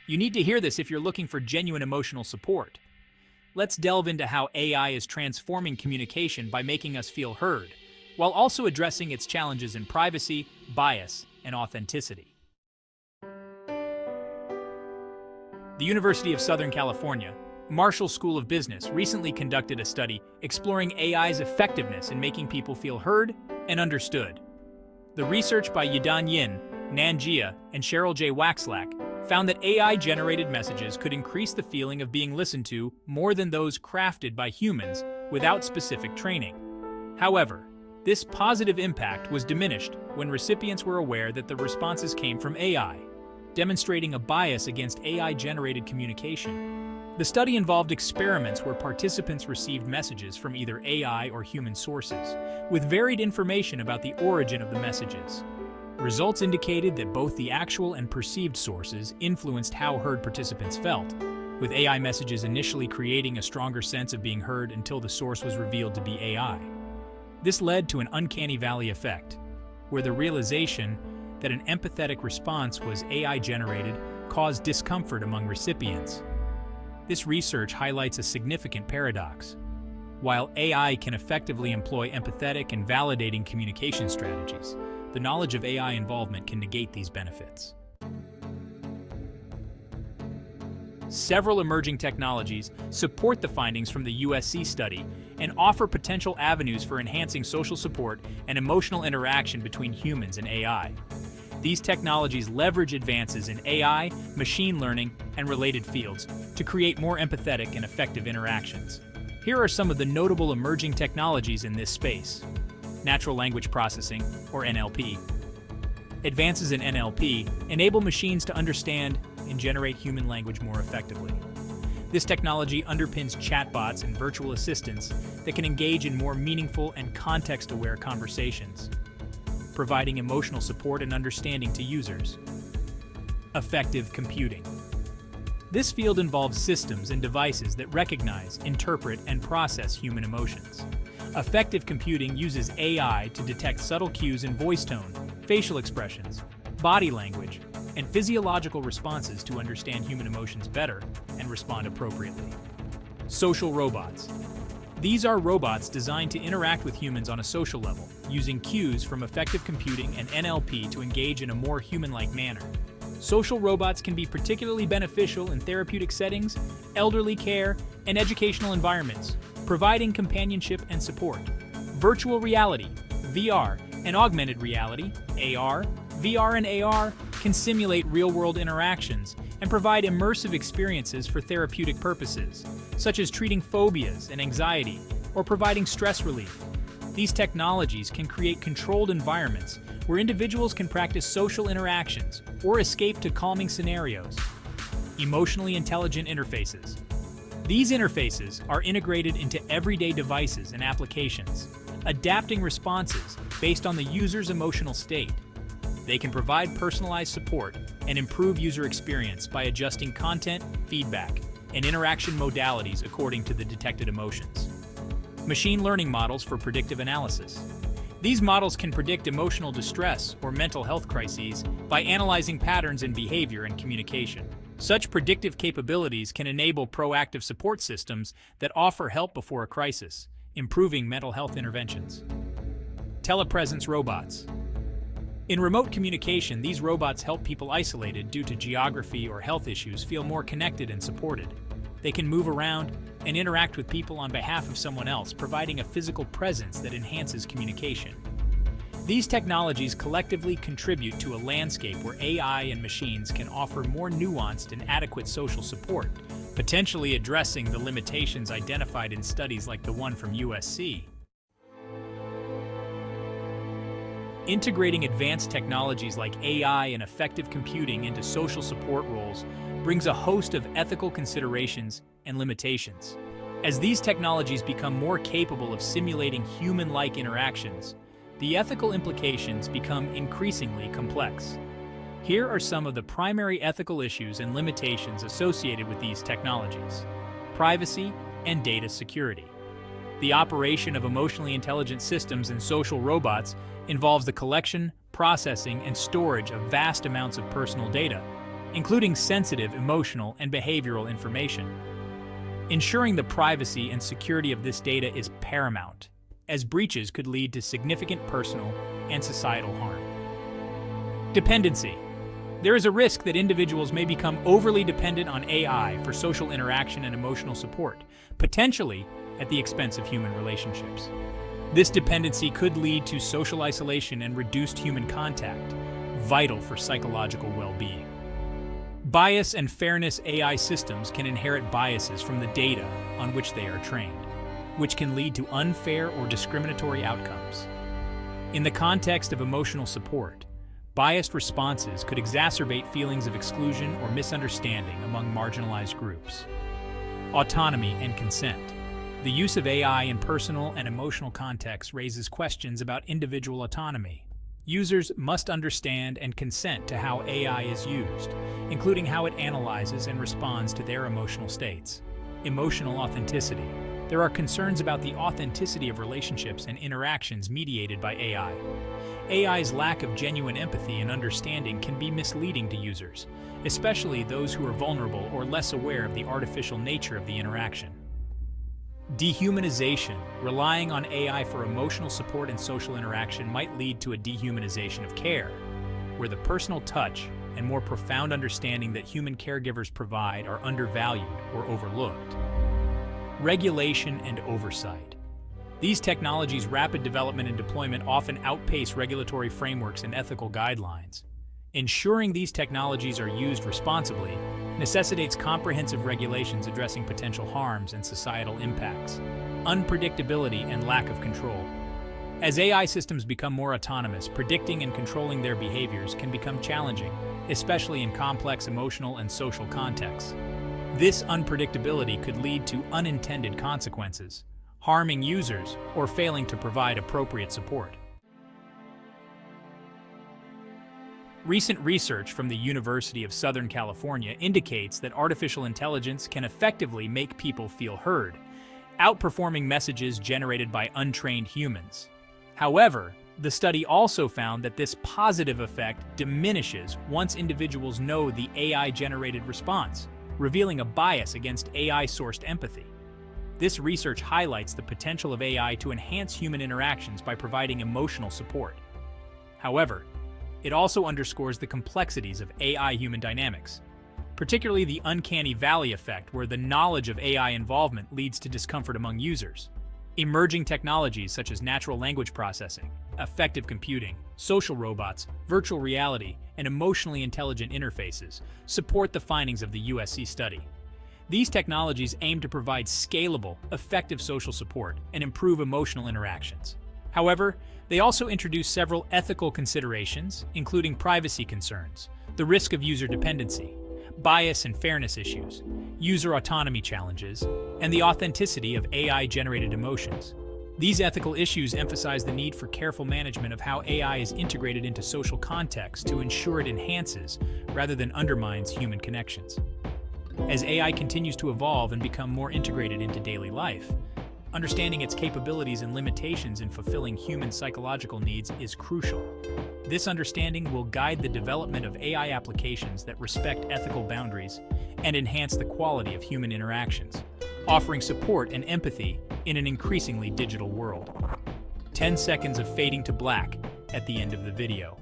You need to hear this if you're looking for genuine emotional support. Let's delve into how AI is transforming communication by making us feel heard, while also addressing its challenges in privacy, bias, and authenticity. The University of Southern California, Marshall School of Business recently conducted a study exploring AI's effectiveness in making people feel heard and understood. The research by Yidan Yin, Nan Jia, and Cheryl J. Waxlack found that AI-generated messages could increase the feeling of being listened to more than those crafted by humans without specific training. However, this positive impact was diminished when recipients were aware that the responses came from AI, demonstrating a bias against AI-generated communication. The study involved experiments where participants received messages from either AI or human sources, with varied information about the origin of the messages. Results indicated that both the actual and perceived sources influenced how heard participants felt, with AI messages initially creating a stronger sense of being heard until the source was revealed to be AI. This led to an uncanny valley effect, where the realization that an empathetic response was AI-generated caused discomfort among recipients. This research highlights a significant paradox. While AI can effectively employ empathetic and validating communication strategies, the knowledge of AI involvement can negate these benefits. Several emerging technologies support the findings from the USC study and offer potential avenues for enhancing social support and emotional interaction between humans and AI. These technologies leverage advances in AI, machine learning, and related fields to create more empathetic and effective interactions. Here are some of the notable emerging technologies in this space. Natural language processing, or NLP. Advances in NLP enable machines to understand and generate human language more effectively. This technology underpins chatbots and virtual assistants that can engage in more meaningful and context-aware conversations, providing emotional support and understanding to users. Affective computing. This field involves systems and devices that recognize, interpret, and process human emotions. Affective computing uses AI to detect subtle cues in voice tone, facial expressions, body language, and physiological responses to understand human emotions better and respond appropriately. Social robots. These are robots designed to interact with humans on a social level, using cues from affective computing and NLP to engage in a more human-like manner. Social robots can be particularly beneficial in therapeutic settings, elderly care, and educational environments, providing companionship and support. Virtual reality, VR, and augmented reality, AR, VR and AR, can simulate real-world interactions and provide immersive experiences for therapeutic purposes, such as treating phobias and anxiety or providing stress relief. These technologies can create controlled environments where individuals can practice social interactions or escape to calming scenarios. Emotionally intelligent interfaces. These interfaces are integrated into everyday devices and applications, adapting responses based on the user's emotional state. They can provide personalized support and improve user experience by adjusting content, feedback, and interaction modalities according to the detected emotions. Machine learning models for predictive analysis. These models can predict emotional distress or mental health crises by analyzing patterns in behavior and communication. Such predictive capabilities can enable proactive support systems that offer help before a crisis, improving mental health interventions. Telepresence robots. In remote communication, these robots help people isolated due to geography or health issues feel more connected and supported. They can move around and interact with people on behalf of someone else, providing a physical presence that enhances communication. These technologies collectively contribute to a landscape where AI and machines can offer more nuanced and adequate social support, potentially addressing the limitations identified in studies like the one from USC. Integrating advanced technologies like AI and affective computing into social support roles brings a host of ethical considerations and limitations. As these technologies become more capable of simulating human-like interactions, the ethical implications become increasingly complex. Here are some of the primary ethical issues and limitations associated with these technologies: privacy and data security. The operation of emotionally intelligent systems and social robots involves the collection, processing, and storage of vast amounts of personal data, including sensitive, emotional, and behavioral information. Ensuring the privacy and security of this data is paramount, as breaches could lead to significant personal and societal harm. Dependency. There is a risk that individuals may become overly dependent on AI for social interaction and emotional support, potentially at the expense of human relationships. This dependency could lead to social isolation and reduced human contact, vital for psychological well-being. Bias and fairness. AI systems can inherit biases from the data on which they are trained, which can lead to unfair or discriminatory outcomes. In the context of emotional support, biased responses could exacerbate feelings of exclusion or misunderstanding among marginalized groups. Autonomy and consent. The use of AI in personal and emotional contexts raises questions about individual autonomy. Users must understand and consent to how AI is used, including how it analyzes and responds to their emotional states. Emotional authenticity. There are concerns about the authenticity of relationships and interactions mediated by AI. AI's lack of genuine empathy and understanding can be misleading to users, especially those who are vulnerable or less aware of the artificial nature of the interaction. Dehumanization. Relying on AI for emotional support and social interaction might lead to a dehumanization of care, where the personal touch and more profound understanding that human caregivers provide are undervalued or overlooked. Regulation and oversight. These technologies' rapid development and deployment often outpace regulatory frameworks and ethical guidelines. Ensuring these technologies are used responsibly necessitates comprehensive regulations addressing potential harms and societal impacts. Unpredictability and lack of control. As AI systems become more autonomous, predicting and controlling their behaviors can become challenging, especially in complex emotional and social contexts. This unpredictability could lead to unintended consequences, harming users or failing to provide appropriate support. Recent research from the University of Southern California indicates that artificial intelligence can effectively make people feel heard, outperforming messages generated by untrained humans. However, the study also found that this positive effect diminishes once individuals know the AI-generated response, revealing a bias against AI-sourced empathy. This research highlights the potential of AI to enhance human interactions by providing emotional support. However, it also underscores the complexities of AI-human dynamics, particularly the uncanny valley effect, where the knowledge of AI involvement leads to discomfort among users. Emerging technologies such as natural language processing, affective computing, social robots, virtual reality, and emotionally intelligent interfaces support the findings of the USC study. These technologies aim to provide scalable, effective social support and improve emotional interactions. However, they also introduce several ethical considerations, including privacy concerns, the risk of user dependency, bias and fairness issues, user autonomy challenges, and the authenticity of AI-generated emotions. These ethical issues emphasize the need for careful management of how AI is integrated into social contexts to ensure it enhances rather than undermines human connections. As AI continues to evolve and become more integrated into daily life, understanding its capabilities and limitations in fulfilling human psychological needs is crucial. This understanding will guide the development of AI applications that respect ethical boundaries and enhance the quality of human interactions, offering support and empathy in an increasingly digital world. 10 seconds of fading to black at the end of the video.